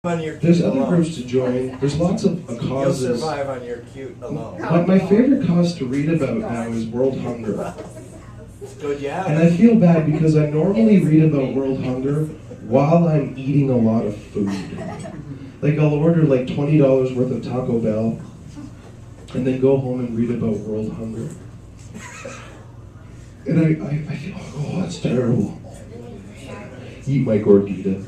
On your There's cute other alone. groups to join. There's lots of causes. You'll survive on your cute alone. My favorite cause to read about now is world hunger. Good, yeah. And I feel bad because I normally read about world hunger while I'm eating a lot of food. Like I'll order like $20 worth of Taco Bell and then go home and read about world hunger. And I feel, oh, that's terrible. Eat my gordita.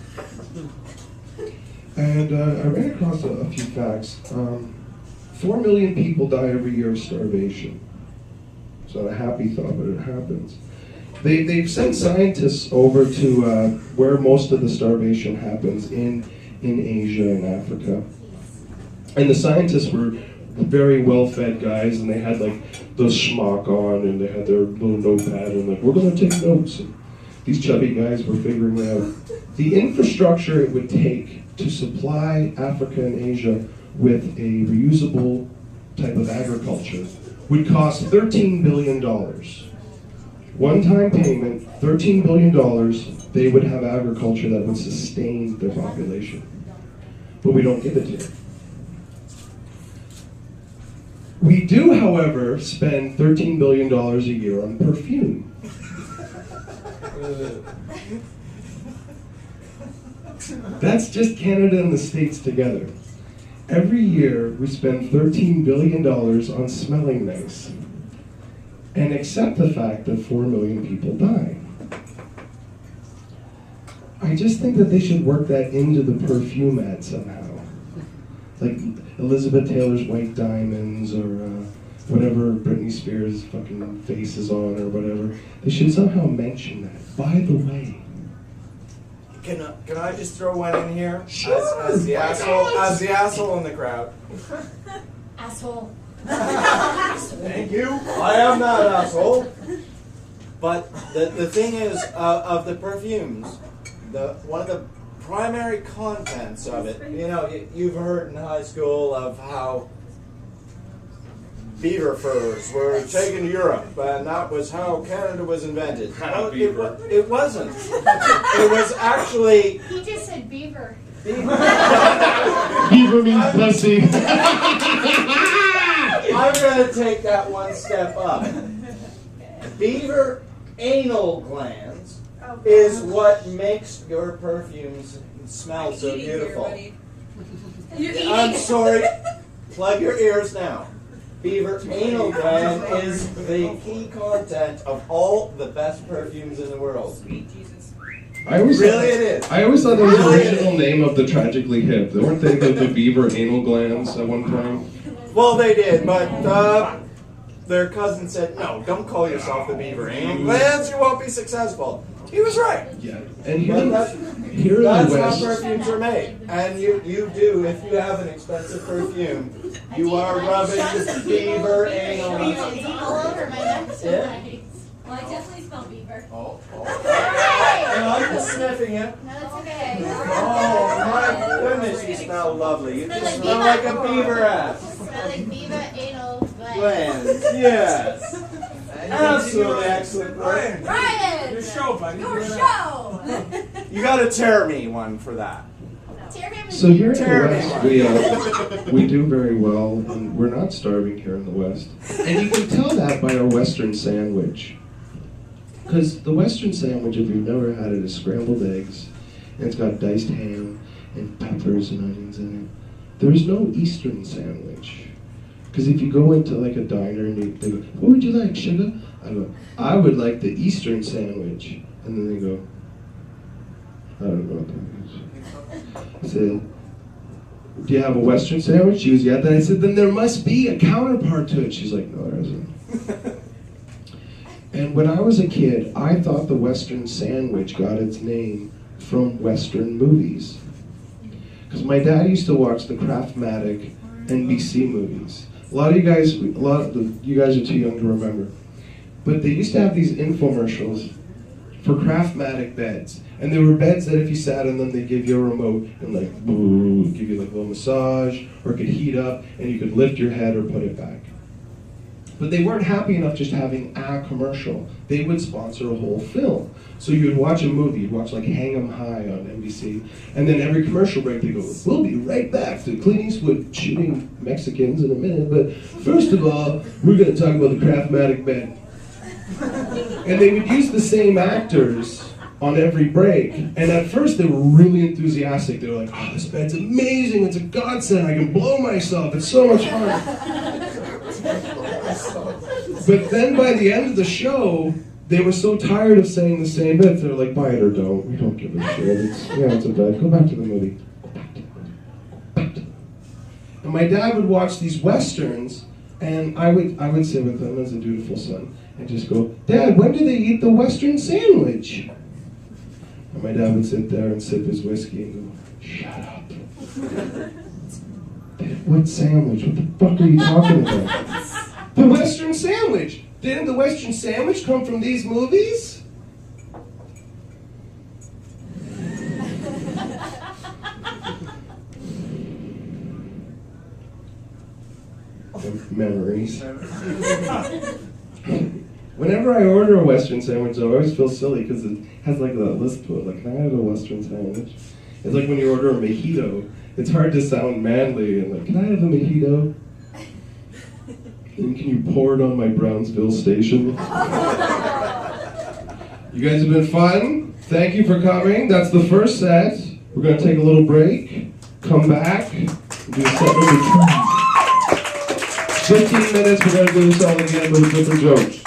And I ran across a few facts. 4 million people die every year of starvation. It's not a happy thought, but it happens. They've sent scientists over to where most of the starvation happens in Asia and Africa. And the scientists were very well-fed guys, and they had like those schmuck on, and they had their little notepad, and like, we're gonna take notes. And these chubby guys were figuring out the infrastructure it would take to supply Africa and Asia with a reusable type of agriculture would cost $13 billion. One-time payment, $13 billion, they would have agriculture that would sustain their population. But we don't give it to them. We do, however, spend $13 billion a year on perfume. That's just Canada and the States together. Every year, we spend $13 billion on smelling nice. And accept the fact that 4 million people die. I just think that they should work that into the perfume ad somehow. Like Elizabeth Taylor's White Diamonds, or whatever Britney Spears' fucking face is on, or whatever. They should somehow mention that. By the way. Can I just throw one in here? Sure. As the asshole in the crowd. Asshole. Thank you. I am not asshole. But the thing is, of the perfumes, one of the primary contents of it, you know, you've heard in high school of how beaver furs were taken to Europe, and that was how Canada was invented. Well, it wasn't. It was actually... He just said beaver. Beaver means pussy. I'm going to take that one step up. Beaver anal glands is what makes your perfumes smell so beautiful. I'm sorry. Plug your ears now. Beaver anal gland is the key content of all the best perfumes in the world. Sweet Jesus. I always thought that was the original name of the Tragically Hip. Weren't they the Beaver anal glands at one point? Well, they did, but their cousin said, no, don't call yourself the Beaver anal glands, you won't be successful. He was right. Yeah. And That's how perfumes are made. And you do, if you have an expensive perfume, you are rubbing this beaver anal. It's all over my neck tonight. Well, I definitely smell beaver. Oh. And I'm just sniffing it. No, it's okay. Oh my goodness, you smell lovely. You just smell like a beaver ass. Smell like beaver anal Glands, yes. Absolutely excellent. Ryan! Your show, buddy. Your show! You gotta tear me one for that. So here in the West, we do very well, and we're not starving here in the West. And you can tell that by our Western sandwich. Because the Western sandwich, if you've never had it, is scrambled eggs, and it's got diced ham, and peppers and onions in it. There's no Eastern sandwich. Because if you go into like a diner and they go, what would you like, sugar? I go, I would like the Eastern sandwich. And then they go, I don't know what that is. I said, do you have a Western sandwich? She goes, yeah. Then I said, then there must be a counterpart to it. She's like, no, there isn't. And when I was a kid, I thought the Western sandwich got its name from Western movies. Because my dad used to watch the Craftmatic NBC movies. A lot of you guys are too young to remember. But they used to have these infomercials for Craftmatic beds. And there were beds that if you sat in them, they'd give you a remote and like, boo, give you like a little massage, or it could heat up, and you could lift your head or put it back. But they weren't happy enough just having a commercial. They would sponsor a whole film. So you'd watch a movie, you'd watch like Hang 'em High on NBC, and then every commercial break they go, we'll be right back to Clint Eastwood shooting Mexicans in a minute, but first of all, we're going to talk about the Craftmatic bed. And they would use the same actors on every break. And at first they were really enthusiastic. They were like, oh, this bed's amazing, it's a godsend, I can blow myself, it's so much fun. But then by the end of the show, they were so tired of saying the same bits, they were like, buy it or don't, we don't give a shit, it's a bed, go back to the movie. And my dad would watch these westerns, and I would sit with him as a dutiful son, and just go, Dad, when do they eat the western sandwich? And my dad would sit there and sip his whiskey and go, shut up. What sandwich? What the fuck are you talking about? The western sandwich! Didn't the western sandwich come from these movies? Memories. Whenever I order a western sandwich, I always feel silly because it has like that list to it. Like, can I have a western sandwich? It's like when you order a mojito. It's hard to sound manly and like, can I have a mojito? And can you pour it on my Brownsville station? You guys have been fun. Thank you for coming. That's the first set. We're going to take a little break, come back, and do a set number 2. 15 minutes, we're going to do this all again with a different joke.